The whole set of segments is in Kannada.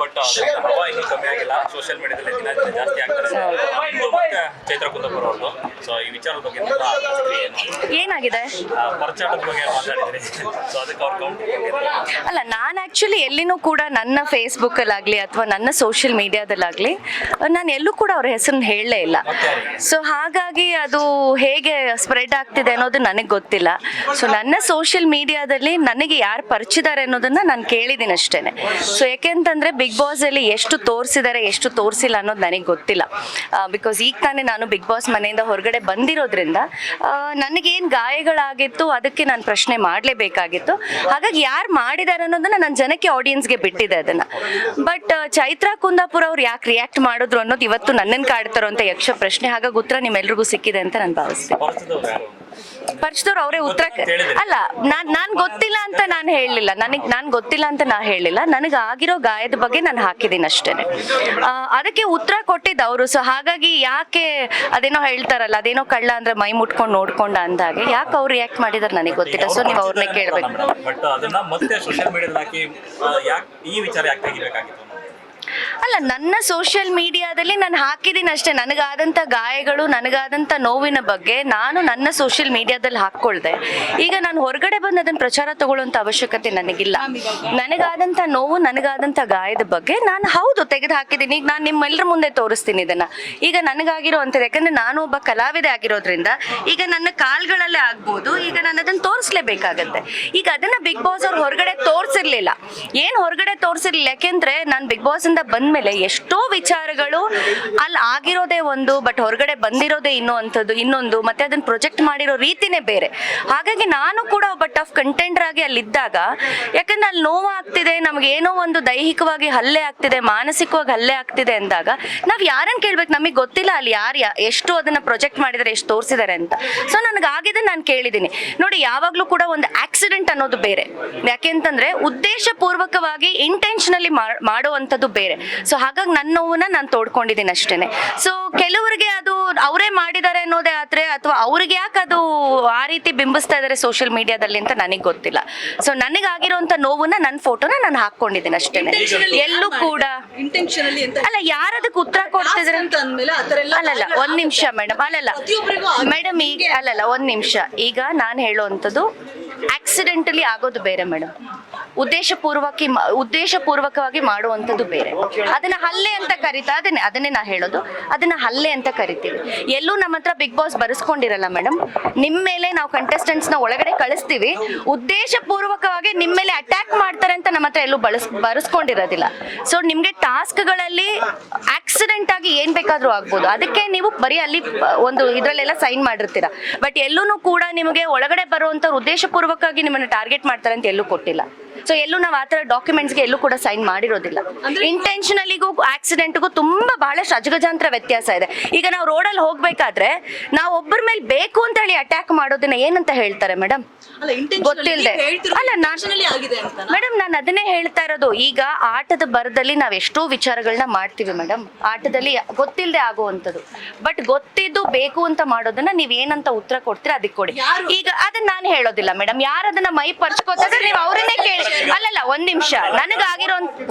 ಬಟ್ ಹವಾ ಇನ್ನೂ ಕಮ್ಮಿ ಆಗಿಲ್ಲ. ಸೋಷಿಯಲ್ ಮೀಡಿಯಾದಲ್ಲಿ ದಿನ ಜಾಸ್ತಿ ಆಗ್ತಾರೆ. ಇಂದು ಮತ್ತೆ ಚೈತ್ರ ಕುಂದಾಪುರ ಅವ್ರದ್ದು. ಸೊ ಈ ವಿಚಾರದ ಬಗ್ಗೆ ಏನಾಗಿದೆ ಪರಚಾಟದ ಬಗ್ಗೆ ಮಾತಾಡಿದ್ರಿ. ಸೊ ಅದಕ್ಕೆ ಅವ್ರು ಕೌಂಟ್ ಅಲ್ಲ, ನಾನು ಆ್ಯಕ್ಚುಲಿ ಎಲ್ಲಿನೂ ಕೂಡ ನನ್ನ ಫೇಸ್ಬುಕ್ಕಲ್ಲಾಗಲಿ ಅಥವಾ ನನ್ನ ಸೋಷಿಯಲ್ ಮೀಡಿಯಾದಲ್ಲಾಗಲಿ ನಾನು ಎಲ್ಲೂ ಕೂಡ ಅವ್ರ ಹೆಸರನ್ನ ಹೇಳಲೇ ಇಲ್ಲ. ಸೊ ಹಾಗಾಗಿ ಅದು ಹೇಗೆ ಸ್ಪ್ರೆಡ್ ಆಗ್ತಿದೆ ಅನ್ನೋದು ನನಗೆ ಗೊತ್ತಿಲ್ಲ. ಸೊ ನನ್ನ ಸೋಷಿಯಲ್ ಮೀಡಿಯಾದಲ್ಲಿ ನನಗೆ ಯಾರು ಪರಿಚಿದ್ದಾರೆ ಅನ್ನೋದನ್ನ ನಾನು ಕೇಳಿದ್ದೀನಿ ಅಷ್ಟೇ. ಸೊ ಯಾಕೆಂತಂದರೆ ಬಿಗ್ ಬಾಸಲ್ಲಿ ಎಷ್ಟು ತೋರಿಸಿದ್ದಾರೆ ಎಷ್ಟು ತೋರಿಸಿಲ್ಲ ಅನ್ನೋದು ನನಗೆ ಗೊತ್ತಿಲ್ಲ. ಬಿಕಾಸ್ ಈಗ ತಾನೇ ನಾನು ಬಿಗ್ ಬಾಸ್ ಮನೆಯಿಂದ ಹೊರಗಡೆ ಬಂದಿರೋದ್ರಿಂದ ನನಗೇನು ಗಾಯಗಳಾಗಿತ್ತು ಅದಕ್ಕೆ ನಾನು ಪ್ರಶ್ನೆ ಮಾಡಲೇಬೇಕಾಗಿತ್ತು. ಹಾಗಾಗಿ ಯಾರು ಮಾಡಿದ್ದಾರೆ ಅನ್ನೋದನ್ನ ನಾನು ಜನಕ್ಕೆ ಆಡಿಯನ್ಸ್ಗೆ ಬಿಟ್ಟಿದೆ ಅದನ್ನು. ಬಟ್ ಚೈತ್ರ ಕುಂದಾಪುರ ಅವ್ರು ಯಾಕೆ ರಿಯಾಕ್ಟ್ ಮಾಡಿದ್ರು ಅನ್ನೋದು ಇವತ್ತು ನನ್ನನ್ನು ಕಾಡ್ತಾರೋ ಅಂತ ಯಕ್ಷ ಪ್ರಶ್ನೆ. ಹಾಗಾಗಿ ಉತ್ತರ ನಿಮ್ಮೆಲ್ರಿಗೂ ಸಿಕ್ಕಿದೆ ಅಂತ ನಾನು ಭಾವಿಸ್ತೀನಿ. ಪರಿಚಿತವ್ರು ಅವರೇ ಉತ್ತರ ಅಲ್ಲ, ನಾನು ಗೊತ್ತಿಲ್ಲ ಅಂತ ನಾನು ಹೇಳಲಿಲ್ಲ. ನಾನು ಗೊತ್ತಿಲ್ಲ ಅಂತ ನಾ ಹೇಳಲಿಲ್ಲ. ನನಗೆ ಆಗಿರೋ ಗಾಯದ ಬಗ್ಗೆ ನಾನು ಹಾಕಿದ್ದೀನಿ ಅಷ್ಟೇ. ಅದಕ್ಕೆ ಉತ್ತರ ಕೊಟ್ಟಿದ್ದು ಅವರು. ಸೊ ಹಾಗಾಗಿ ಯಾಕೆ ಅದೇನೋ ಹೇಳ್ತಾರಲ್ಲ, ಅದೇನೋ ಕಳ್ಳ ಅಂದ್ರೆ ಮೈ ಮುಟ್ಕೊಂಡು ನೋಡ್ಕೊಂಡ ಅಂದಾಗೆ ಯಾಕೆ ಅವ್ರು ರಿಯಾಕ್ಟ್ ಮಾಡಿದಾರೆ ನನಗೆ ಗೊತ್ತಿಲ್ಲ. ಸೊ ನೀವು ಅವ್ರನ್ನೇ ಕೇಳಬೇಕು. ಬಟ್ ಅದನ್ನ ಮತ್ತೆ ಸೋಷಿಯಲ್ ಮೀಡಿಯಾದಲ್ಲಿ ಹಾಕಿ ಯಾಕೆ ಈ ವಿಚಾರ ಯಾಕೆ ತೆಗಿಬೇಕಾಗಿತ್ತು? ಅಲ್ಲ, ನನ್ನ ಸೋಷಿಯಲ್ ಮೀಡಿಯಾದಲ್ಲಿ ನಾನು ಹಾಕಿದ್ದೀನಿ ಅಷ್ಟೇ. ನನಗಾದಂಥ ಗಾಯಗಳು ನನಗಾದಂಥ ನೋವಿನ ಬಗ್ಗೆ ನಾನು ನನ್ನ ಸೋಷಿಯಲ್ ಮೀಡಿಯಾದಲ್ಲಿ ಹಾಕ್ಕೊಳ್ದೆ. ಈಗ ನಾನು ಹೊರಗಡೆ ಬಂದು ಅದನ್ನು ಪ್ರಚಾರ ತಗೊಳ್ಳುವಂಥ ಅವಶ್ಯಕತೆ ನನಗಿಲ್ಲ. ನನಗಾದಂಥ ನೋವು ನನಗಾದಂಥ ಗಾಯದ ಬಗ್ಗೆ ನಾನು ಹೌದು ತೆಗೆದು ಹಾಕಿದ್ದೀನಿ. ಈಗ ನಾನು ನಿಮ್ಮೆಲ್ಲರ ಮುಂದೆ ತೋರಿಸ್ತೀನಿ ಇದನ್ನು. ಈಗ ನನಗಾಗಿರೋ ಅಂಥದ್ದು, ಯಾಕಂದರೆ ನಾನು ಒಬ್ಬ ಕಲಾವಿದೆ ಆಗಿರೋದ್ರಿಂದ ಈಗ ನನ್ನ ಕಾಲ್ಗಳಲ್ಲೇ ಆಗ್ಬೋದು. ಈಗ ನಾನು ಅದನ್ನು ತೋರಿಸ್ಲೇಬೇಕಾಗತ್ತೆ. ಈಗ ಅದನ್ನು ಬಿಗ್ ಬಾಸ್ ಅವ್ರು ಹೊರಗಡೆ ತೋರಿಸಿರ್ಲಿಲ್ಲ. ಏನು ಹೊರಗಡೆ ತೋರಿಸಿರ್ಲಿಲ್ಲ, ಯಾಕೆಂದರೆ ನಾನು ಬಿಗ್ ಬಾಸ್ ಬಂದ್ಮೇಲೆ ಎಷ್ಟೋ ವಿಚಾರಗಳು ಅಲ್ಲಿ ಆಗಿರೋದೇ ಒಂದು, ಬಟ್ ಹೊರಗಡೆ ಬಂದಿರೋದೇ ಇನ್ನೊಂದು, ಮತ್ತೆ ಅದನ್ನ ಪ್ರೊಜೆಕ್ಟ್ ಮಾಡಿರೋ ರೀತಿನೇ ಬೇರೆ. ಹಾಗಾಗಿ ನಾನು ಕೂಡ ಒಬ್ಬ ಟಫ್ ಕಂಟೆಂಡರ್ ಆಗಿ ಅಲ್ಲಿದ್ದಾಗ, ಯಾಕಂದ್ರೆ ಅಲ್ಲಿ ನೋವು ಆಗ್ತಿದೆ, ನಮ್ಗೆ ಏನೋ ಒಂದು ದೈಹಿಕವಾಗಿ ಹಲ್ಲೆ ಆಗ್ತಿದೆ, ಮಾನಸಿಕವಾಗಿ ಹಲ್ಲೆ ಆಗ್ತಿದೆ ಅಂದಾಗ ನಾವ್ ಯಾರನ್ನ ಕೇಳ್ಬೇಕು? ನಮಗೆ ಗೊತ್ತಿಲ್ಲ ಅಲ್ಲಿ ಯಾರು ಎಷ್ಟು ಅದನ್ನ ಪ್ರೊಜೆಕ್ಟ್ ಮಾಡಿದ್ದಾರೆ, ಎಷ್ಟು ತೋರಿಸಿದ್ದಾರೆ ಅಂತ. ಸೊ ನನಗಾಗಿದೆ, ನಾನು ಕೇಳಿದ್ದೀನಿ. ನೋಡಿ, ಯಾವಾಗ್ಲೂ ಕೂಡ ಒಂದು ಆಕ್ಸಿಡೆಂಟ್ ಅನ್ನೋದು ಬೇರೆ. ಯಾಕೆಂತಂದ್ರೆ ಉದ್ದೇಶ ಪೂರ್ವಕವಾಗಿ ಇಂಟೆನ್ಷನಲಿ ಮಾಡುವಂಥದ್ದು ಬೇರೆ. ಸೊ ಹಾಗಾಗಿ ನನ್ನ ನೋವನ್ನ ನಾನು ತೋಡ್ಕೊಂಡಿದ್ದೀನಿ ಅಷ್ಟೇನೆ. ಸೊ ಕೆಲವರಿಗೆ ಅದು ಅವರೇ ಮಾಡಿದ್ದಾರೆ ಅನ್ನೋದೇ ಆದ್ರೆ, ಅಥವಾ ಅವ್ರಿಗೆ ಯಾಕೆ ಅದು ಆ ರೀತಿ ಬಿಂಬಿಸ್ತಾ ಇದಾರೆ ಸೋಷಿಯಲ್ ಮೀಡಿಯಾದಲ್ಲಿ ಅಂತ ನನಗೆ ಗೊತ್ತಿಲ್ಲ. ಸೊ ನನಗಾಗಿರುವಂತ ನೋವನ್ನ ನನ್ನ ಫೋಟೋನ ನಾನು ಹಾಕೊಂಡಿದ್ದೀನಿ ಅಷ್ಟೇನೆ. ಎಲ್ಲೂ ಕೂಡ ಅಲ್ಲ, ಯಾರದಕ್ಕೆ ಉತ್ತರ ಕೊಡ್ತಿದ್ರೆ ಅಲ್ಲಲ್ಲ ಒಂದ್ ನಿಮಿಷ ಮೇಡಮ್, ಅಲ್ಲಲ್ಲ ಮೇಡಮ್, ಈಗ ಅಲ್ಲಲ್ಲ ಒಂದ್ ನಿಮಿಷ. ಈಗ ನಾನು ಹೇಳುವಂಥದ್ದು ಆಕ್ಸಿಡೆಂಟಲಿ ಆಗೋದು ಬೇರೆ ಮೇಡಮ್, ಉದ್ದೇಶಪೂರ್ವಕವಾಗಿ ಮಾಡುವಂಥದ್ದು ಬೇರೆ. ಅದನ್ನ ಹಲ್ಲೆ ಅಂತ ಕರಿತಾ, ಅದನ್ನೇ ನಾ ಹೇಳೋದು, ಅದನ್ನ ಹಲ್ಲೆ ಅಂತ ಕರಿತೀವಿ. ಎಲ್ಲೂ ನಮ್ಮ ಹತ್ರ ಬಿಗ್ ಬಾಸ್ ಬರೆಸ್ಕೊಂಡಿರಲ್ಲ ಮೇಡಮ್. ನಿಮ್ಮ ಮೇಲೆ ನಾವು ಕಂಟೆಸ್ಟೆಂಟ್ಸ್ ನ ಒಳಗಡೆ ಕಳಿಸ್ತೀವಿ, ಉದ್ದೇಶಪೂರ್ವಕವಾಗಿ ನಿಮ್ಮ ಮೇಲೆ ಅಟ್ಯಾಕ್ ಮಾಡ್ತಾರೆ ಅಂತ ನಮ್ಮ ಹತ್ರ ಎಲ್ಲೂ ಬರೆಸ್ಕೊಂಡಿರೋದಿಲ್ಲ. ಸೊ ನಿಮ್ಗೆ ಟಾಸ್ಕ್ಗಳಲ್ಲಿ ಆಕ್ಸಿಡೆಂಟ್ ಆಗಿ ಏನ್ ಬೇಕಾದ್ರೂ ಆಗ್ಬೋದು, ಅದಕ್ಕೆ ನೀವು ಬರೀ ಅಲ್ಲಿ ಒಂದು ಇದ್ರಲ್ಲೆಲ್ಲ ಸೈನ್ ಮಾಡಿರ್ತೀರಾ. ಬಟ್ ಎಲ್ಲೂ ಕೂಡ ನಿಮಗೆ ಒಳಗಡೆ ಬರುವಂತ ಉದ್ದೇಶಪೂರ್ವಕವಾಗಿ ನಿಮ್ಮನ್ನ ಟಾರ್ಗೆಟ್ ಮಾಡ್ತಾರೆ ಅಂತ ಎಲ್ಲೂ ಕೊಟ್ಟಿಲ್ಲ. ಸೊ ಎಲ್ಲೂ ನಾವು ಆ ಥರ ಡಾಕ್ಯುಮೆಂಟ್ಸ್ಗೆ ಎಲ್ಲೂ ಕೂಡ ಸೈನ್ ಮಾಡಿರೋದಿಲ್ಲ. ಇಂಟೆನ್ಷನಲಿಗೂ ಆಕ್ಸಿಡೆಂಟ್ಗೂ ಬಹಳಷ್ಟು ಅಜಗಜಾಂತರ ವ್ಯತ್ಯಾಸ ಇದೆ. ಈಗ ನಾವು ರೋಡಲ್ಲಿ ಹೋಗ್ಬೇಕಾದ್ರೆ ನಾವು ಒಬ್ಬರ ಮೇಲೆ ಬೇಕು ಅಂತ ಹೇಳಿ ಅಟ್ಯಾಕ್ ಮಾಡೋದನ್ನ ಏನಂತ ಹೇಳ್ತಾರೆ ಮೇಡಮ್? ಗೊತ್ತಿಲ್ಲದೆ ಅಲ್ಲ ಮೇಡಮ್, ನಾನು ಅದನ್ನೇ ಹೇಳ್ತಾ ಇರೋದು. ಈಗ ಆಟದ ಬರದಲ್ಲಿ ನಾವು ಎಷ್ಟೋ ವಿಚಾರಗಳನ್ನ ಮಾಡ್ತೀವಿ ಮೇಡಮ್, ಆಟದಲ್ಲಿ ಗೊತ್ತಿಲ್ಲದೆ ಆಗುವಂಥದ್ದು. ಬಟ್ ಗೊತ್ತಿದ್ದು ಬೇಕು ಅಂತ ಮಾಡೋದನ್ನ ನೀವ್ ಏನಂತ ಉತ್ತರ ಕೊಡ್ತೀರಾ ಅದಕ್ಕೆ ಕೊಡಿ. ಈಗ ಅದನ್ನ ನಾನು ಹೇಳೋದಿಲ್ಲ ಮೇಡಮ್. ಯಾರದನ್ನ ಮೈ ಪರ್ಚ್ಕೋತಾರೆ ನೀವು ಅವರನ್ನೇ ಕೇಳಿ. ಅಲ್ಲಲ್ಲ ಒಂದ್ ನಿಮಿಷ,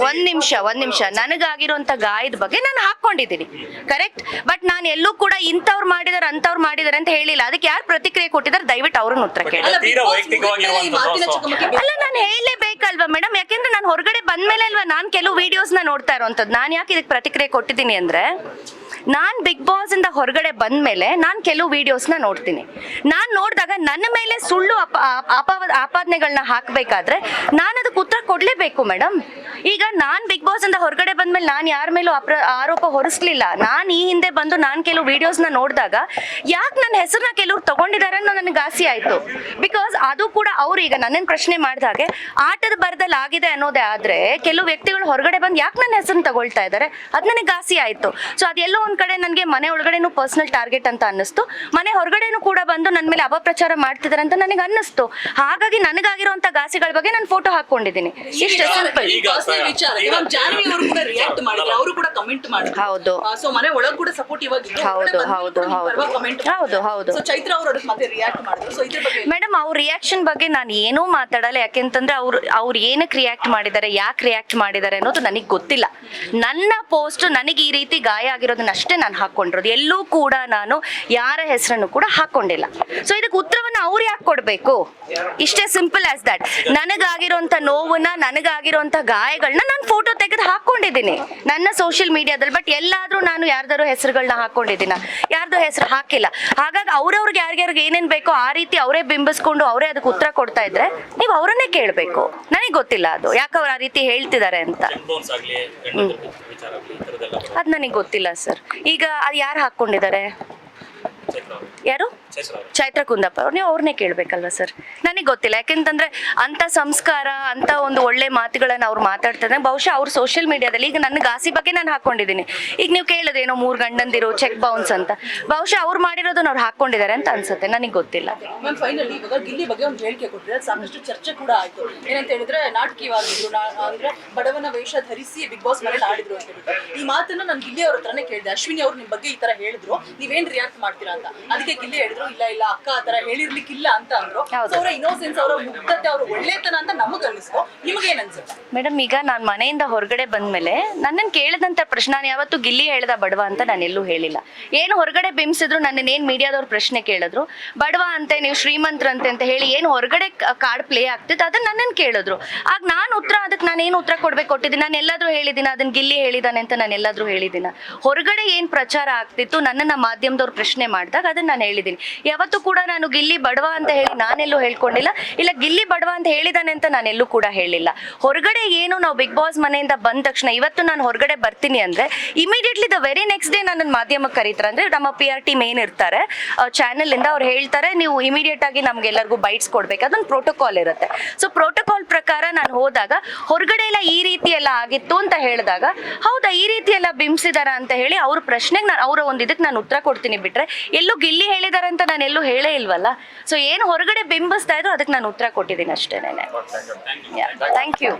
ನನಗಾಗಿರುವಂತ ಗಾಯದ ಬಗ್ಗೆ ನಾನು ಹಾಕೊಂಡಿದ್ದೀನಿ, ಕರೆಕ್ಟ್. ಬಟ್ ನಾನು ಎಲ್ಲೂ ಕೂಡ ಇಂಥವ್ರು ಮಾಡಿದಾರೆ ಅಂತವ್ರು ಮಾಡಿದಾರೆ ಅಂತ ಹೇಳಿಲ್ಲ. ಅದಕ್ಕೆ ಯಾರು ಪ್ರತಿಕ್ರಿಯೆ ಕೊಟ್ಟಿದ್ದಾರೆ ದಯವಿಟ್ಟು ಅವ್ರನ್ನ ಉತ್ತರ ಕೇಳಿ. ಅಲ್ಲ, ನಾನು ಹೇಳಲೇಬೇಕಲ್ವಾ ಮೇಡಮ್? ಯಾಕೆಂದ್ರೆ ನಾನು ಹೊರಗಡೆ ಬಂದ್ಮೇಲೆ ಅಲ್ವಾ ನಾನು ಕೆಲವು ವಿಡಿಯೋಸ್ ನ ನೋಡ್ತಾ ಇರೋಂಥದ್ದು. ನಾನು ಯಾಕೆ ಇದಕ್ಕೆ ಪ್ರತಿಕ್ರಿಯೆ ಕೊಟ್ಟಿದ್ದೀನಿ ಅಂದ್ರೆ, ನಾನ್ ಬಿಗ್ ಬಾಸ್ ಇಂದ ಹೊರಗಡೆ ಬಂದ್ಮೇಲೆ ನಾನು ಕೆಲವು ವಿಡಿಯೋಸ್ನ ನೋಡ್ತೀನಿ. ನಾನು ನೋಡಿದಾಗ ನನ್ನ ಮೇಲೆ ಸುಳ್ಳು ಆಪಾದನೆಗಳನ್ನ ಹಾಕಬೇಕಾದ್ರೆ ನಾನು ಅದಕ್ಕೆ ಉತ್ತರ ಕೊಡ್ಲೇಬೇಕು ಮೇಡಮ್. ಈಗ ನಾನ್ ಬಿಗ್ ಬಾಸ್ ಇಂದ ಹೊರಗಡೆ ಬಂದ್ಮೇಲೆ ನಾನು ಯಾರ ಮೇಲೂ ಆರೋಪ ಹೊರಿಸ್ಲಿಲ್ಲ. ನಾನು ಈ ಹಿಂದೆ ಬಂದು ನಾನು ಕೆಲವು ವಿಡಿಯೋಸ್ನ ನೋಡಿದಾಗ ಯಾಕೆ ನನ್ನ ಹೆಸರನ್ನ ಕೆಲವ್ರು ತಗೊಂಡಿದ್ದಾರೆ ಅನ್ನೋ ನನಗೆ ಆಸೆ ಆಯ್ತು. ಬಿಕಾಸ್ ಅದು ಕೂಡ ಅವ್ರು ಈಗ ನನ್ನನ್ನು ಪ್ರಶ್ನೆ ಮಾಡಿದಾಗೆ ಆಟದ ಬರದಲ್ಲಿ ಆಗಿದೆ ಅನ್ನೋದೇ ಆದ್ರೆ, ಕೆಲವು ವ್ಯಕ್ತಿಗಳು ಹೊರಗಡೆ ಬಂದು ಯಾಕೆ ನನ್ನ ಹೆಸರನ್ನ ತಗೊಳ್ತಾ ಇದ್ದಾರೆ, ಅದು ನನಗೆ ಆಸೆ ಆಯ್ತು. ಸೊ ಅದೆಲ್ಲೋ ಒಂದ್ ಕಡೆ ನನಗೆ ಮನೆ ಒಳಗಡೆನೂ ಪರ್ಸನಲ್ ಟಾರ್ಗೆಟ್ ಅಂತ ಅನ್ನಿಸ್ತು, ಮನೆ ಹೊರಗಡೆನೂ ಕೂಡ ಬಂದು ನನ್ನ ಮೇಲೆ ಅಪಪ್ರಚಾರ ಮಾಡ್ತಿದ್ದಾರೆ ಅಂತ ನನಗೆ ಅನ್ನಿಸ್ತು. ಹಾಗಾಗಿ ನನಗಾಗಿರುವಂತ ಘಾಸಿಗಳ ಬಗ್ಗೆ ನಾನು ಫೋಟೋ ಹಾಕೊಂಡಿದ್ದೀನಿ. ಇಷ್ಟೇ ಸಿಂಪಲ್. ಜಾನ್ವಿ ಅವರು ಕೂಡ ರಿಯಾಕ್ಟ್ ಮಾಡಿದ್ರು, ಅವರು ಕೂಡ ಕಮೆಂಟ್ ಮಾಡಿದ್ರು. ಹೌದು ಸೊ ಮನೆ ಒಳಗೆ ಕೂಡ ಸಪೋರ್ಟಿವ್ ಆಗಿದ್ರು. ಹೌದು. ಸೊ ಚೈತ್ರ ಅವರು ಅದಕ್ಕೆ ಮತ್ತೆ ರಿಯಾಕ್ಟ್ ಮಾಡಿದ್ರು. ಸೊ ಇದ್ರ ಬಗ್ಗೆ ಮೇಡಮ್, ಅವ್ರ ರಿಯಾಕ್ಷನ್ ಬಗ್ಗೆ ನಾನು ಏನೂ ಮಾತಾಡಲ್ಲ. ಯಾಕೆಂತಂದ್ರೆ ಅವ್ರು ಏನಕ್ಕೆ ರಿಯಾಕ್ಟ್ ಮಾಡಿದ್ದಾರೆ, ಯಾಕೆ ರಿಯಾಕ್ಟ್ ಮಾಡಿದ್ದಾರೆ ಅನ್ನೋದು ನನಗೆ ಗೊತ್ತಿಲ್ಲ. ನನ್ನ ಪೋಸ್ಟ್ ನನಗೆ ಈ ರೀತಿ ಗಾಯ ಆಗಿರೋದನ್ನ ಅಷ್ಟೇ ನಾನು ಹಾಕೊಂಡಿರೋದು. ಎಲ್ಲೂ ಕೂಡ ನಾನು ಯಾರ ಹೆಸರನ್ನು ಕೂಡ ಹಾಕೊಂಡಿಲ್ಲ. ಸೊ ಇದಕ್ಕೆ ಉತ್ತರವನ್ನ ಅವ್ರು ಯಾಕೆ ಕೊಡ್ಬೇಕು? ಇಷ್ಟೇ ಸಿಂಪಲ್ ಆಸ್ ದಟ್. ನನಗಾಗಿರುವಂತ ನೋವನ್ನ, ನನಗಾಗಿರುವಂತ ಗಾಯಗಳನ್ನ ನಾನು ಫೋಟೋ ತೆಗೆದು ಹಾಕೊಂಡಿದ್ದೀನಿ ನನ್ನ ಸೋಷಿಯಲ್ ಮೀಡಿಯಾದಲ್ಲಿ. ಬಟ್ ಎಲ್ಲಾದ್ರೂ ನಾನು ಯಾರ್ದಾರು ಹೆಸರುಗಳನ್ನ ಹಾಕೊಂಡಿದ್ದೀನ? ಯಾರ್ದು ಹೆಸರು ಹಾಕಿಲ್ಲ. ಹಾಗಾಗಿ ಅವ್ರವ್ರಿಗೆ ಯಾರ್ಯಾರಿಗೆ ಏನೇನ್ ಬೇಕೋ ಆ ರೀತಿ ಅವರೇ ಬಿಂಬಿಸ್ಕೊಂಡು ಅವರೇ ಅದಕ್ಕೆ ಉತ್ತರ ಕೊಡ್ತಾ ಇದ್ರೆ ನೀವು ಅವರನ್ನೇ ಕೇಳಬೇಕು. ನನಗೆ ಗೊತ್ತಿಲ್ಲ ಅದು ಯಾಕೆ ಅವ್ರು ಆ ರೀತಿ ಹೇಳ್ತಿದ್ದಾರೆ ಅಂತ. ಅದ್ ನನಗೆ ಗೊತ್ತಿಲ್ಲ ಸರ್. ಈಗ ಅದು ಯಾರು ಹಾಕೊಂಡಿದ್ದಾರೆ? ಯಾರು? ಚೈತ್ರ ಕುಂದಪ್ಪ ಅವ್ರು. ನೀವು ಅವ್ರನ್ನೇ ಕೇಳ್ಬೇಕಲ್ವಾ ಸರ್? ನನಗೆ ಗೊತ್ತಿಲ್ಲ. ಯಾಕೆಂತಂದ್ರೆ ಅಂತ ಸಂಸ್ಕಾರ, ಅಂತ ಒಂದು ಒಳ್ಳೆ ಮಾತುಗಳನ್ನ ಅವ್ರು ಮಾತಾಡ್ತಾರೆ. ಬಹುಶಃ ಅವ್ರು ಸೋಷಿಯಲ್ ಮೀಡಿಯಾದಲ್ಲಿ ಈಗ ನನ್ನ ಗಾಸಿ ಬಗ್ಗೆ ನಾನು ಹಾಕೊಂಡಿದ್ದೀನಿ. ಈಗ ನೀವು ಕೇಳೋದೇನೋ 3 ಗಂಡಂದಿರು ಚೆಕ್ ಬೌನ್ಸ್ ಅಂತ, ಬಹುಶಃ ಅವ್ರು ಮಾಡಿರೋದನ್ನ ಅವ್ರು ಹಾಕೊಂಡಿದ್ದಾರೆ ಅಂತ ಅನ್ಸುತ್ತೆ. ನನಗೆ ಗೊತ್ತಿಲ್ಲ. ಮ್ಯಾಮ್ ಫೈನಲಿ ಇವಾಗ ಗಿಲ್ಲಿ ಬಗ್ಗೆ ಒಂದು ಹೇಳಿಕೆ ಕೊಟ್ಟಿದ್ರೆ ಸಾಕಷ್ಟು ಚರ್ಚೆ ಕೂಡ ಆಯ್ತು. ಏನಂತ ಹೇಳಿದ್ರೆ ನಾಟಕೀಯವಾಗಿದ್ರು, ಅಂದ್ರೆ ಬಡವನ ವೇಷ ಧರಿಸಿ ಬಿಗ್ ಬಾಸ್ ಮನೇಲಿ ಆಡಿದ್ರು ಅಂತ ಹೇಳಿದ್ರು. ಈ ಮಾತನ್ನ ನಾನು ಗಿಲ್ಲಿ ಅವ್ರ ಹತ್ರನೇ ಕೇಳಿದೆ. ಅಶ್ವಿನಿ ಅವ್ರು ನಿಮ್ ಬಗ್ಗೆ ಈ ತರ ಹೇಳಿದ್ರು, ನೀವೇನ್ ರಿಯಾಕ್ಟ್ ಮಾಡ್ತೀರಾ ಅಂತ. ಅದಕ್ಕೆ ಗಿಲ್ಲಿ ಹೇಳಿದ್ರು, ಇಲ್ಲ ಅಕ್ಕ ಆ ತರ ಹೇಳಿರ್ಲಿಕ್ಕಿಲ್ಲ ಅಂತ ಅಂದ್ರು. ಅವರ ಇನ್ನೋಸೆನ್ಸ್, ಅವರ ಮುಗ್ಧತೆ, ಅವರ ಒಳ್ಳೆತನ ಅಂತ ನಮಗ್ ಅನಿಸ್ತು. ನಿಮಗೆ ಏನ್ ಅನ್ಸುತ್ತೆ ಮೇಡಮ್? ಈಗ ನಾನು ಮನೆಯಿಂದ ಹೊರಗಡೆ ಬಂದ್ಮೇಲೆ ನನ್ನನ್ನು ಕೇಳಿದಂತ ಪ್ರಶ್ನೆ, ನಾನು ಯಾವತ್ತು ಗಿಲ್ಲಿ ಹೇಳ್ದ ಬಡವ ಅಂತ ನಾನು ಎಲ್ಲೂ ಹೇಳಿಲ್ಲ. ಏನು ಹೊರಗಡೆ ಬಿಂಬಿಸಿದ್ರು, ನನ್ನನ್ನೇನು ಮೀಡಿಯಾದವ್ರು ಪ್ರಶ್ನೆ ಕೇಳಿದ್ರು, ಬಡವ ಅಂತೆ, ನೀವು ಶ್ರೀಮಂತರಂತೆ ಅಂತ ಹೇಳಿ ಏನು ಹೊರಗಡೆ ಕಾರ್ಡ್ ಪ್ಲೇ ಆಗ್ತಿತ್ತು, ಅದನ್ನ ನನ್ನನ್ನು ಕೇಳಿದ್ರು. ಆಗ ನಾನು ಅದಕ್ಕೆ ನಾನೇನು ಉತ್ತರ ಕೊಟ್ಟಿದ್ದೀನಿ? ನಾನು ಎಲ್ಲಾದ್ರೂ ಹೇಳಿದ್ದೀನ ಅದನ್ನ ಗಿಲ್ಲಿ ಹೇಳಿದಾನೆ ಅಂತ? ನಾನು ಎಲ್ಲಾದ್ರೂ ಹೇಳಿದ್ದೀನ? ಹೊರಗಡೆ ಏನ್ ಪ್ರಚಾರ ಆಗ್ತಿತ್ತು, ನನ್ನನ್ನ ಮಾಧ್ಯಮದವ್ರು ಪ್ರಶ್ನೆ ಮಾಡಿದಾಗ ಅದನ್ನ ನಾನು ಹೇಳಿದ್ದೀನಿ. ಯಾವತ್ತೂ ಕೂಡ ನಾನು ಗಿಲ್ಲಿ ಬಡವ ಅಂತ ಹೇಳಿ ನಾನೆಲ್ಲೂ ಹೇಳ್ಕೊಂಡಿಲ್ಲ, ಇಲ್ಲ ಗಿಲ್ಲಿ ಬಡವ ಅಂತ ಹೇಳಿದಾನೆ ಅಂತ ನಾನೆಲ್ಲೂ ಕೂಡ ಹೇಳಿಲ್ಲ. ಹೊರಗಡೆ ಏನು ನಾವು ಬಿಗ್ ಬಾಸ್ ಮನೆಯಿಂದ ಬಂದ ತಕ್ಷಣ ಇವತ್ತು ನಾನು ಹೊರಗಡೆ ಬರ್ತೀನಿ ಅಂದ್ರೆ immediately the very next day ನನ್ನ ಮಾಧ್ಯಮಕ್ಕೆ ಕರೀತಾರೆ. ಅಂದ್ರೆ ನಮ್ಮ PR ಟೀಮ್ ಏನಿರ್ತಾರೆ ಚಾನೆಲ್ ಇಂದ, ಅವ್ರು ಹೇಳ್ತಾರೆ ನೀವು ಇಮಿಡಿಯೇಟ್ ಆಗಿ ನಮ್ಗೆಲ್ಲರಿಗೂ ಬೈಟ್ಸ್ ಕೊಡ್ಬೇಕು, ಅದೊಂದು ಪ್ರೋಟೋಕಾಲ್ ಇರುತ್ತೆ. ಸೊ ಪ್ರೋಟೋಕಾಲ್ ಪ್ರಕಾರ ನಾನು ಹೋದಾಗ ಹೊರಗಡೆ ಎಲ್ಲ ಈ ರೀತಿ ಎಲ್ಲ ಆಗಿತ್ತು ಅಂತ ಹೇಳಿದಾಗ, ಹೌದಾ ಈ ರೀತಿ ಎಲ್ಲ ಬಿಂಬಿಸಿದಾರ ಅಂತ ಹೇಳಿ ಅವ್ರ ಪ್ರಶ್ನೆಗೆ ನಾನು ಅವರ ಒಂದು ಇದಕ್ಕೆ ನಾನು ಉತ್ತರ ಕೊಡ್ತೀನಿ. ಬಿಟ್ರೆ ಎಲ್ಲೂ ಗಿಲ್ಲಿ ಹೇಳಿದಾರೆ ಅಂತ ನಾನು ಎಲ್ಲೂ ಹೇಳೇ ಇಲ್ವಲ್ಲ. ಸೊ ಏನು ಹೊರಗಡೆ ಬಿಂಬಿಸ್ತಾ ಇದ್ರು ಅದಕ್ಕೆ ನಾನು ಉತ್ತರ ಕೊಟ್ಟಿದ್ದೀನಿ ಅಷ್ಟೇನೆ. Thank you.